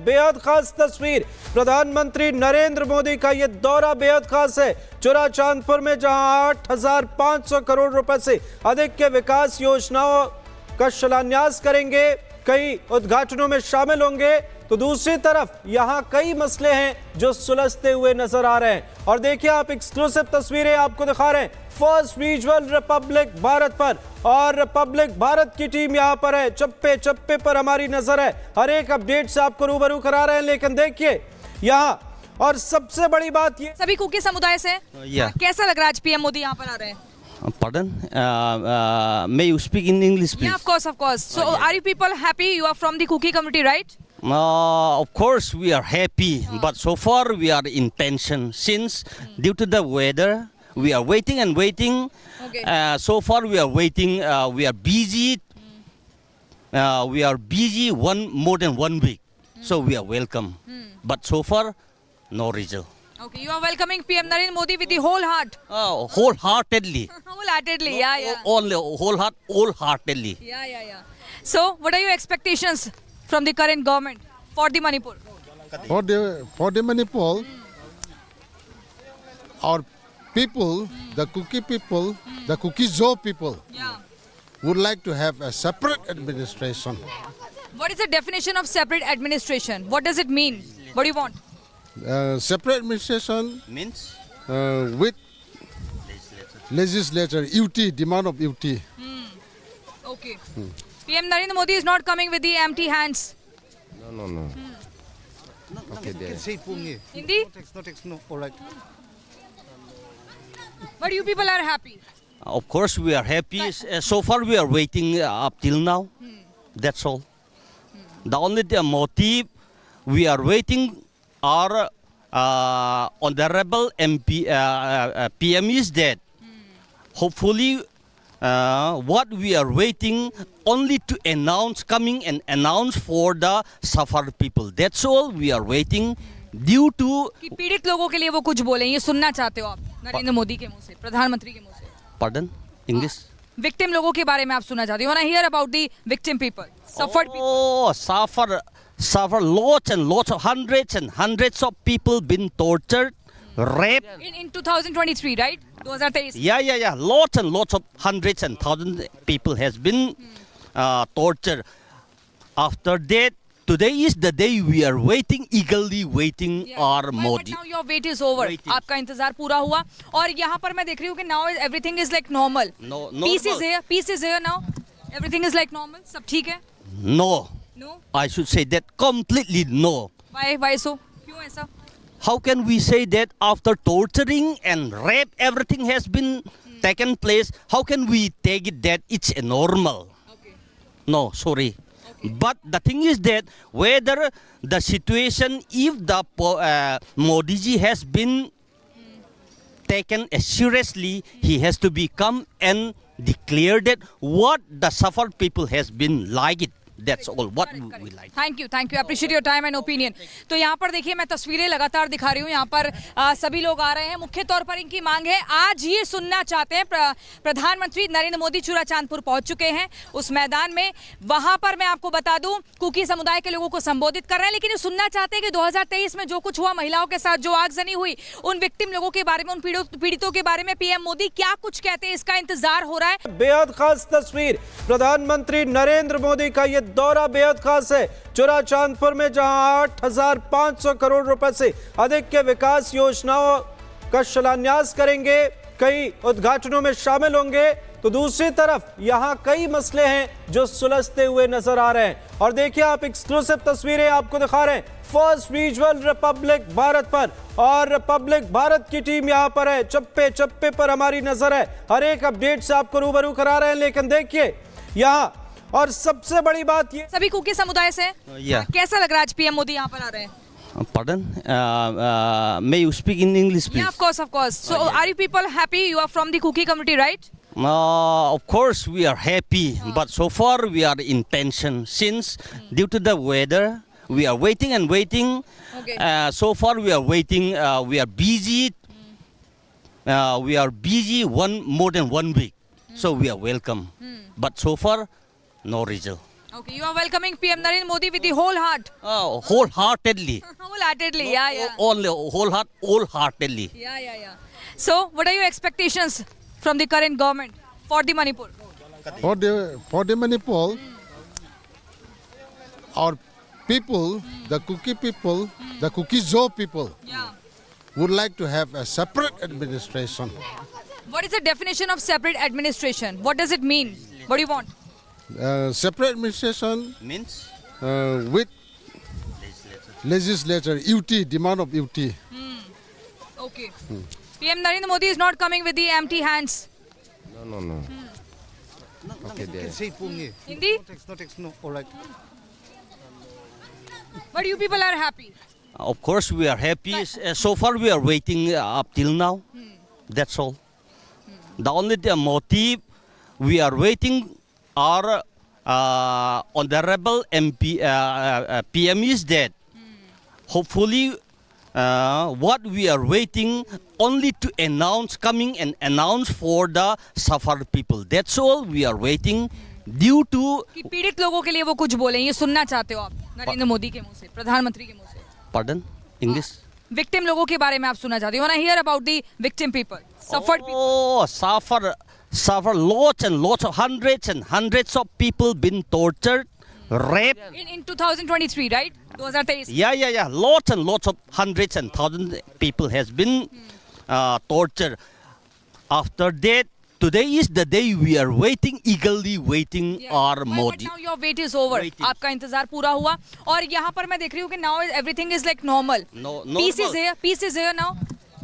बेहद खास तस्वीर। प्रधानमंत्री नरेंद्र मोदी का यह दौरा बेहद खास है। चुराचांदपुर में जहां 8,500 करोड़ रुपए से अधिक के विकास योजनाओं का शिलान्यास करेंगे, कई उद्घाटनों में शामिल होंगे, तो दूसरी तरफ यहां कई मसले हैं जो सुलझते हुए नजर आ रहे हैं। और देखिए, आप एक्सक्लूसिव तस्वीरें आपको दिखा रहे हैं फर्स्ट विजुअल रिपब्लिक भारत पर, और रिपब्लिक भारत की टीम यहां पर है। चप्पे चप्पे पर हमारी नजर है, हर एक अपडेट से आपको रूबरू करा रहे हैं। लेकिन देखिए यहां, और सबसे बड़ी बात ये, सभी कुकी समुदाय से कैसा लग रहा है आज पीएम मोदी यहाँ पर आ रहे हैं? Pardon? May you speak in English, please? Yeah, of course, of course. So, are you people happy? You are from the Kuki community, right? Of course, we are happy, but so far we are in tension since due to the weather. We are waiting and waiting. Okay. So far, we are waiting. We are busy. We are busy more than 1 week. So we are welcome, but so far, no result. Okay, you are welcoming PM Narendra Modi with the whole heart. Wholeheartedly. Wholeheartedly, yeah. Only wholeheartedly. Yeah. So, what are your expectations from the current government for the Manipur? For the Manipur, our people, the Kuki people, the Kuki-Zo people, Yeah. would like to have a separate administration. What is the definition of separate administration? What does it mean? What do you want? Separate administration Means? with legislature, UT, demand of UT. Okay. PM Narendra Modi is not coming with the empty hands. No. Okay, there. Hindi? No, all right. But you people are happy. Of course, we are happy. So far, we are waiting up till now. That's all. The only motive we are waiting are honorable MP, PM is that hopefully what we are waiting only to announce, coming and announce for the suffer people. That's all we are waiting due to. कि पीड़ित लोगों के लिए वो कुछ बोले, ये सुनना चाहते हो आप नरेंद्र मोदी के मुंह से, प्रधानमंत्री के मुंह से? Pardon? English? विक्टिम लोगों के बारे में आप सुनना चाहते हो? You wanna hear about the victim people, suffered people? Oh, suffer lots and lots of hundreds and hundreds of people been tortured, raped. In 2023, right? 2023. Yeah. Lots and lots of hundreds and thousands people has been tortured. After that, today is the day we are waiting, eagerly waiting our Modi. But now your wait is over. Wait is- आपका इंतजार पूरा हुआ, और यहाँ पर मैं देख रही हूँ कि now everything is like normal. No, Peace normal. is here now. Everything is like normal. सब ठीक है? No, No. I should say that completely no. Why so? क्यों ऐसा? How can we say that after torturing and rape, everything has been taken place? How can we take it that it's a normal? Okay. No, sorry. But the thing is that whether the situation, if the Modi ji has been taken seriously, he has to become and declare that what the suffered people has been like it. That's all what we like. Thank you appreciate your time and opinion. तो यहाँ पर देखिए, मैं तस्वीरें लगातार दिखा रही हूँ, यहाँ पर सभी लोग आ रहे हैं। मुख्य तौर पर इनकी मांग है, आज ये सुनना चाहते हैं, प्रधानमंत्री नरेंद्र मोदी चुराचांदपुर पहुंच चुके हैं उस मैदान में। वहां पर मैं आपको बता दूं, कुकी समुदाय के लोगों को संबोधित कर रहे हैं, लेकिन ये सुनना चाहते हैं कि 2023 में जो कुछ हुआ, महिलाओं के साथ जो आगजनी हुई, उन विक्टिम लोगों के बारे में, उन पीड़ितों के बारे में पीएम मोदी क्या कुछ कहते हैं, इसका इंतजार हो रहा है। बेहद खास तस्वीर। प्रधानमंत्री नरेंद्र मोदी का यह दौरा बेहद खास है। चुराचांदपुर में जहां 8,500 करोड़ रुपए से अधिक के विकास योजनाओं का शिलान्यास करेंगे, कई उद्घाटनों में शामिल होंगे, तो दूसरी तरफ यहां कई मसले हैं जो सुलझते हुए नजर आ रहे हैं। और देखिए, आप एक्सक्लूसिव तस्वीरें आपको दिखा रहे हैं फर्स्ट विजुअल रिपब्लिक भारत पर, और रिपब्लिक भारत की टीम यहां पर है। चप्पे चप्पे पर हमारी नजर है, हर एक अपडेट से आपको रूबरू करा रहे हैं। लेकिन देखिए यहां, और सबसे बड़ी बात ये, सभी कुकी समुदाय से कैसा लग रहा है आज पीएम मोदी यहाँ पर आ रहे हैं? Pardon? May you speak in English, please? Yeah, of course. So, are you people happy? You are from the Kuki community, right? Of course, we are happy, but so far we are in tension since due to the weather. We are waiting and waiting. Okay. So far, we are waiting. We are busy. We are busy more than 1 week. So we are welcome, but so far, no result. Okay, you are welcoming PM Narendra Modi with the whole heart. Wholeheartedly. Wholeheartedly, yeah. Only wholeheartedly. Yeah. So, what are your expectations from the current government for the Manipur? For the Manipur, our people, the Kuki people, the Kuki-Zo people, Yeah. would like to have a separate administration. What is the definition of separate administration? What does it mean? What do you want? Separate administration Means? with legislature, UT, demand of UT. Okay. PM Narendra Modi is not coming with the empty hands. No. Okay, there. Hindi? No, all right. But you people are happy. Of course, we are happy. So far, we are waiting up till now. That's all. The only motive we are waiting are honorable MP, PM is dead. Hopefully, what we are waiting only to announce, coming and announce for the suffered people. That's all we are waiting. Due to कि पीड़ित लोगों के लिए वो कुछ बोले, ये सुनना चाहते हो आप नरेंद्र मोदी के मुंह से, प्रधानमंत्री के मुंह से? pardon, English. विक्टिम लोगों के बारे में आप सुनना चाहते हो? Want to hear about the victim people, suffered people? Oh, suffer lots and lots of hundreds and hundreds of people been tortured, raped. In 2023, right? 2023. Yeah. Lots and lots of hundreds and thousands people has been tortured. After that, today is the day we are waiting, eagerly waiting our But Modi. now your wait is over. Waiting. आपका इंतजार पूरा हुआ और यहाँ पर मैं देख रही हूँ कि now everything is like normal. No, Peace is normal. here. Peace is here now.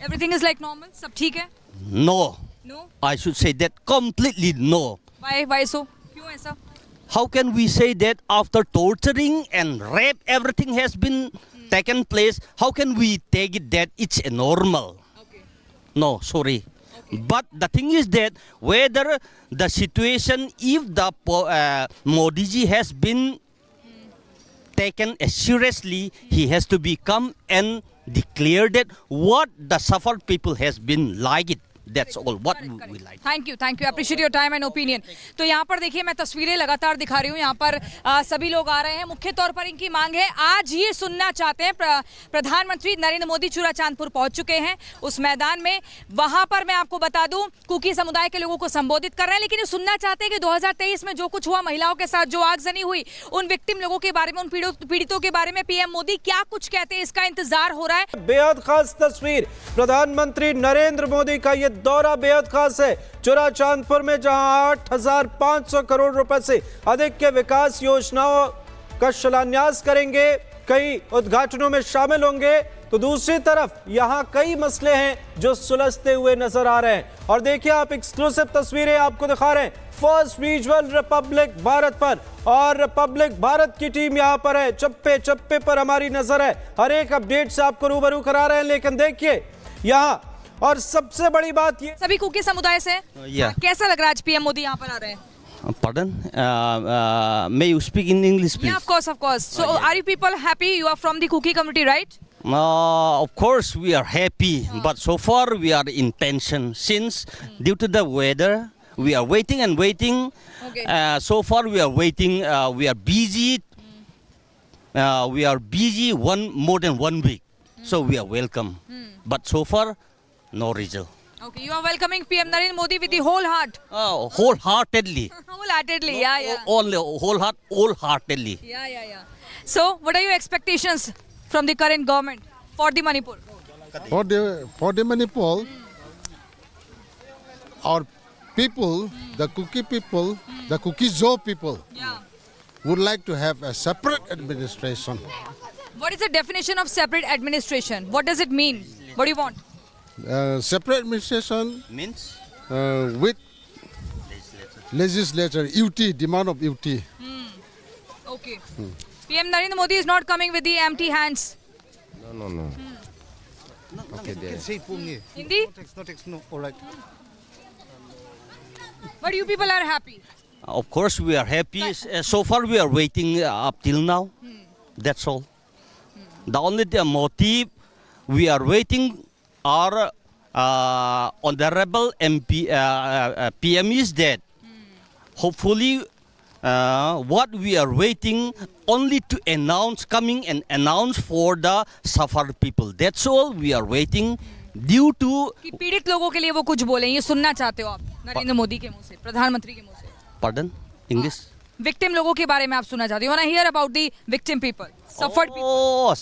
Everything is like normal. सब ठीक है? No, No. I should say that completely no. Why so? क्यों ऐसा? How can we say that after torturing and rape, everything has been taken place? How can we take it that it's a normal? Okay. No, sorry. But the thing is that whether the situation, if the Modi ji has been taken seriously, he has to become and declare that what the suffered people has been like it. That's all what we like. Thank you appreciate your time and opinion. तो यहाँ पर देखिए मैं तस्वीरें लगातार दिखा रही हूँ, यहाँ पर सभी लोग आ रहे हैं। मुख्य तौर पर इनकी मांग है, आज ये सुनना चाहते हैं, प्रधानमंत्री नरेंद्र मोदी चूराचांदपुर पहुंच चुके हैं उस मैदान में। वहां पर मैं आपको बता दूं कुकी समुदाय के लोगों को संबोधित कर रहे हैं, लेकिन ये सुनना चाहते हैं कि 2023 में जो कुछ हुआ, महिलाओं के साथ जो आगजनी हुई, उन विक्टिम लोगों के बारे में, उन पीड़ितों के बारे में पीएम मोदी क्या कुछ कहते हैं, इसका इंतजार हो रहा है। बेहद खास तस्वीर, प्रधानमंत्री नरेंद्र मोदी का ये दौरा बेहद खास है। चूराचांदपुर में जहां 8,500 करोड़ रुपए से अधिक के विकास योजनाओं का शिलान्यास करेंगे, कई उद्घाटनों में शामिल होंगे, तो दूसरी तरफ यहां कई मसले हैं जो सुलझते हुए नजर आ रहे हैं। और देखिए आप, एक्सक्लूसिव तस्वीरें आपको दिखा रहे हैं फर्स्ट विजुअल रिपब्लिक भारत पर, और रिपब्लिक भारत की टीम यहां पर है। चप्पे चप्पे पर हमारी नजर है, हर एक अपडेट से आपको रूबरू करा रहे हैं। लेकिन देखिए यहां, और सबसे बड़ी बात ये, सभी कुकी समुदाय से कैसा लग रहा है आज पीएम मोदी यहाँ पर आ रहे हैं? Pardon? May you speak in English, please? Yeah, of course. So, are you people happy? You are from the Kuki community, right? Of course, we are happy, but so far we are in tension since due to the weather. We are waiting and waiting. Okay. So far, we are waiting. We are busy. We are busy more than 1 week. So we are welcome. But so far, no result. Okay, you are welcoming PM Narendra Modi with the whole heart. Wholeheartedly. Wholeheartedly, yeah. Only wholeheartedly. Yeah. So, what are your expectations from the current government for the Manipur? For the Manipur, our people, the Kuki people, the Kuki-Zo people, Yeah. would like to have a separate administration. What is the definition of separate administration? What does it mean? What do you want? Separate administration Means? with legislature, UT, demand of UT. Okay. PM Narendra Modi is not coming with the empty hands. No. Okay, there. Hindi? No, all right. But you people are happy. Of course, we are happy. So far, we are waiting up till now. That's all. The only motive we are waiting are honorable MP, PM is dead. Hopefully, what we are waiting only to announce, coming and announce for the suffered people. That's all we are waiting due to, कि पीड़ित लोगों के लिए वो कुछ बोले, ये सुनना चाहते हो आप नरेंद्र मोदी के मुंह से, प्रधानमंत्री के मुंह से? pardon, English? विक्टिम लोगों के बारे में आप सुनना चाहते हो? You wanna hear about the victim people, suffered people? Oh,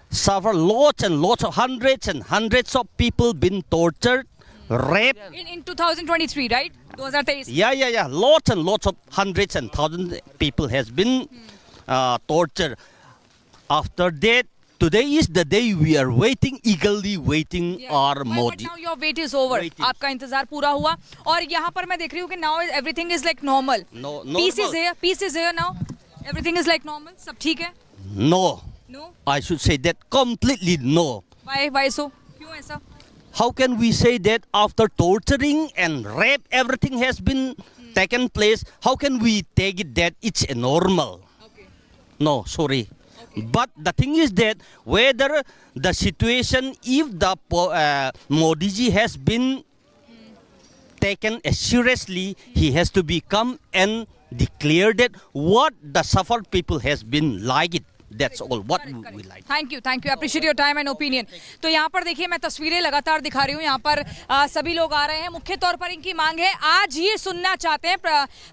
suffer lots and lots of hundreds and hundreds of people been tortured, raped. In 2023, right? 2023. Yeah. Lots and lots of hundreds and thousands people has been tortured. After that, today is the day we are waiting, eagerly waiting our But Modi. now your wait is over. Wait is- आपका इंतजार पूरा हुआ और यहाँ पर मैं देख रही हूँ कि now everything is like normal. No, Peace is normal. here. Peace is here now. Everything is like normal. सब ठीक है? No, No. I should say that completely no. Why so? क्यों ऐसा? How can we say that after torturing and rape, everything has been taken place? How can we take it that it's a normal? Okay. No, sorry. But the thing is that whether the situation, if the Modi ji has been taken seriously, he has to become and declare that what the suffered people has been like it. That's all what we like. Thank you appreciate your time and opinion. तो यहाँ पर देखिए मैं तस्वीरें लगातार दिखा रही हूँ, यहाँ पर सभी लोग आ रहे हैं। मुख्य तौर पर इनकी मांग है, आज ये सुनना चाहते हैं,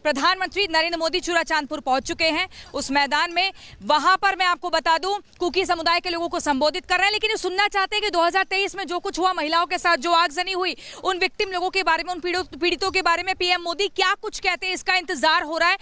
प्रधानमंत्री नरेंद्र मोदी चूराचांदपुर पहुंच चुके हैं उस मैदान में। वहां पर मैं आपको बता दूं कुकी समुदाय के लोगों को संबोधित कर रहे हैं, लेकिन ये सुनना चाहते हैं कि 2023 में जो कुछ हुआ, महिलाओं के साथ जो आगजनी हुई, उन विक्टिम लोगों के बारे में, उन पीड़ितों के बारे में पीएम मोदी क्या कुछ कहते हैं, इसका इंतजार हो रहा है।